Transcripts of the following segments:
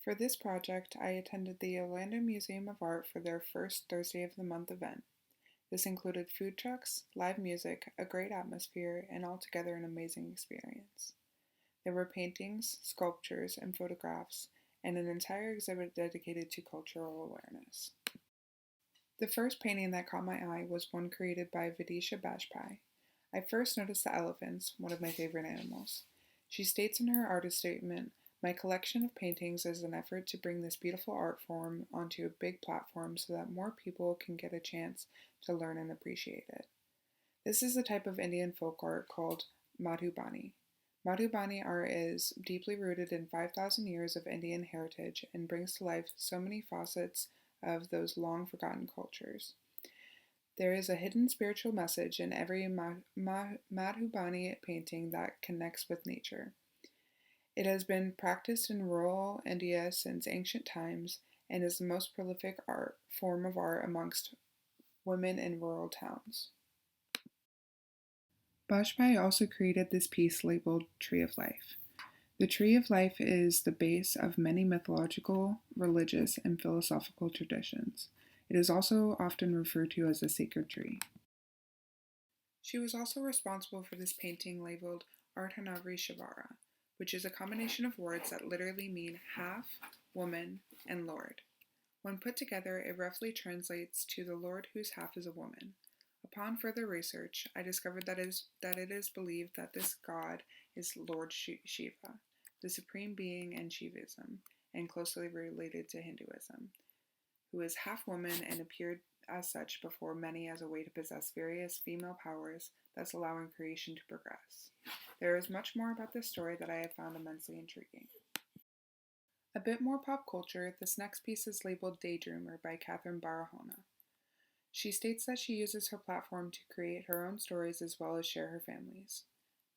For this project, I attended the Orlando Museum of Art for their first Thursday of the Month event. This included food trucks, live music, a great atmosphere, and altogether an amazing experience. There were paintings, sculptures, and photographs, and an entire exhibit dedicated to cultural awareness. The first painting that caught my eye was one created by Vidisha Bajpai. I first noticed the elephants, one of my favorite animals. She states in her artist statement, "My collection of paintings is an effort to bring this beautiful art form onto a big platform so that more people can get a chance to learn and appreciate it." This is a type of Indian folk art called Madhubani. Madhubani art is deeply rooted in 5,000 years of Indian heritage and brings to life so many facets of those long forgotten cultures. There is a hidden spiritual message in every Madhubani painting that connects with nature. It has been practiced in rural India since ancient times and is the most prolific form of art amongst women in rural towns. Bajpai also created this piece labeled Tree of Life. The Tree of Life is the base of many mythological, religious, and philosophical traditions. It is also often referred to as a sacred tree. She was also responsible for this painting labeled Ardhanavrishavara, which is a combination of words that literally mean half, woman, and Lord. When put together, it roughly translates to the Lord whose half is a woman. Upon further research, I discovered that it is believed that this god is Lord Shiva, the supreme being in Shivaism, and closely related to Hinduism, who is half woman and appeared as such before many as a way to possess various female powers, thus allowing creation to progress. There is much more about this story that I have found immensely intriguing. A bit more pop culture, this next piece is labeled Daydreamer by Catherine Barahona. She states that she uses her platform to create her own stories as well as share her family's.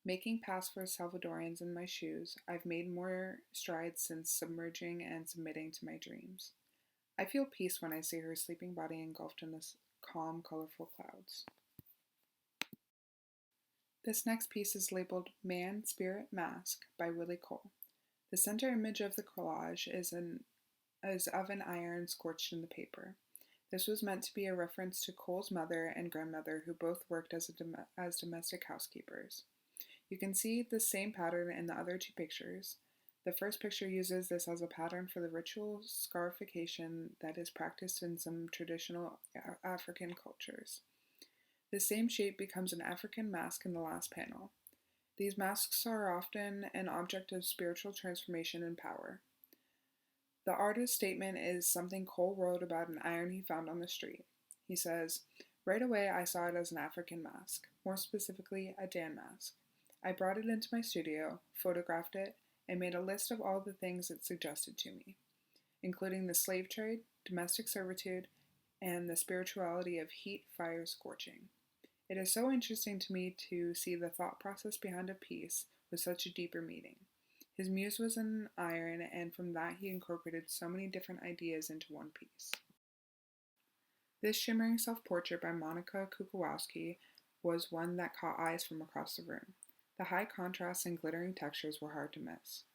Making paths for Salvadorians in my shoes, I've made more strides since submerging and submitting to my dreams. I feel peace when I see her sleeping body engulfed in this calm, colorful clouds. This next piece is labeled Man, Spirit, Mask by Willie Cole. The center image of the collage is of an iron scorched in the paper. This was meant to be a reference to Cole's mother and grandmother, who both worked as domestic housekeepers. You can see the same pattern in the other two pictures. The first picture uses this as a pattern for the ritual scarification that is practiced in some traditional African cultures. The same shape becomes an African mask in the last panel. These masks are often an object of spiritual transformation and power. The artist's statement is something Cole wrote about an iron he found on the street. He says, "Right away I saw it as an African mask, more specifically a Dan mask. I brought it into my studio, photographed it, and made a list of all the things it suggested to me, including the slave trade, domestic servitude, and the spirituality of heat, fire, scorching. It is so interesting to me to see the thought process behind a piece with such a deeper meaning. His muse was an iron, and from that he incorporated so many different ideas into one piece." This shimmering self-portrait by Monica Kukowski was one that caught eyes from across the room. The high contrasts and glittering textures were hard to miss.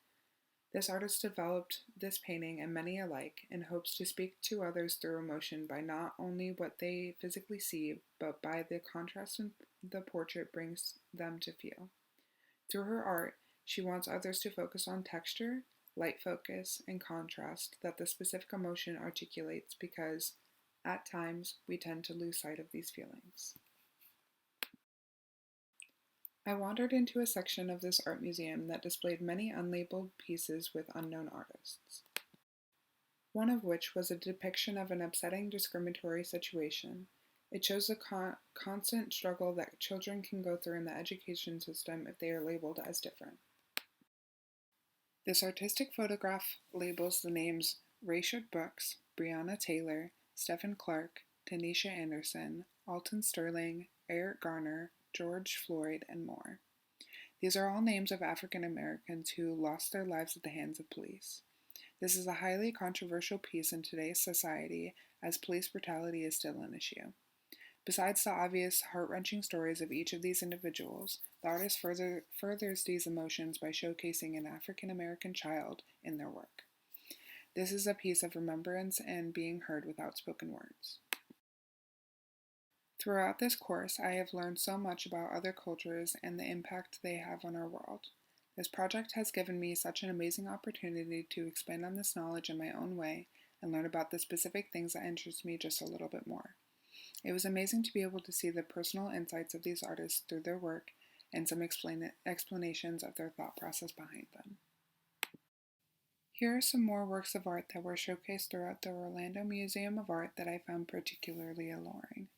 This artist developed this painting and many alike in hopes to speak to others through emotion by not only what they physically see, but by the contrast the portrait brings them to feel. Through her art, she wants others to focus on texture, light focus, and contrast that the specific emotion articulates because, at times, we tend to lose sight of these feelings. I wandered into a section of this art museum that displayed many unlabeled pieces with unknown artists. One of which was a depiction of an upsetting discriminatory situation. It shows the constant struggle that children can go through in the education system if they are labeled as different. This artistic photograph labels the names Rayshard Brooks, Breonna Taylor, Stephen Clark, Tanisha Anderson, Alton Sterling, Eric Garner, George Floyd, and more. These are all names of African Americans who lost their lives at the hands of police. This is a highly controversial piece in today's society, as police brutality is still an issue. Besides the obvious heart-wrenching stories of each of these individuals, the artist furthers these emotions by showcasing an African American child in their work. This is a piece of remembrance and being heard without spoken words. Throughout this course, I have learned so much about other cultures and the impact they have on our world. This project has given me such an amazing opportunity to expand on this knowledge in my own way and learn about the specific things that interest me just a little bit more. It was amazing to be able to see the personal insights of these artists through their work and some explanations of their thought process behind them. Here are some more works of art that were showcased throughout the Orlando Museum of Art that I found particularly alluring.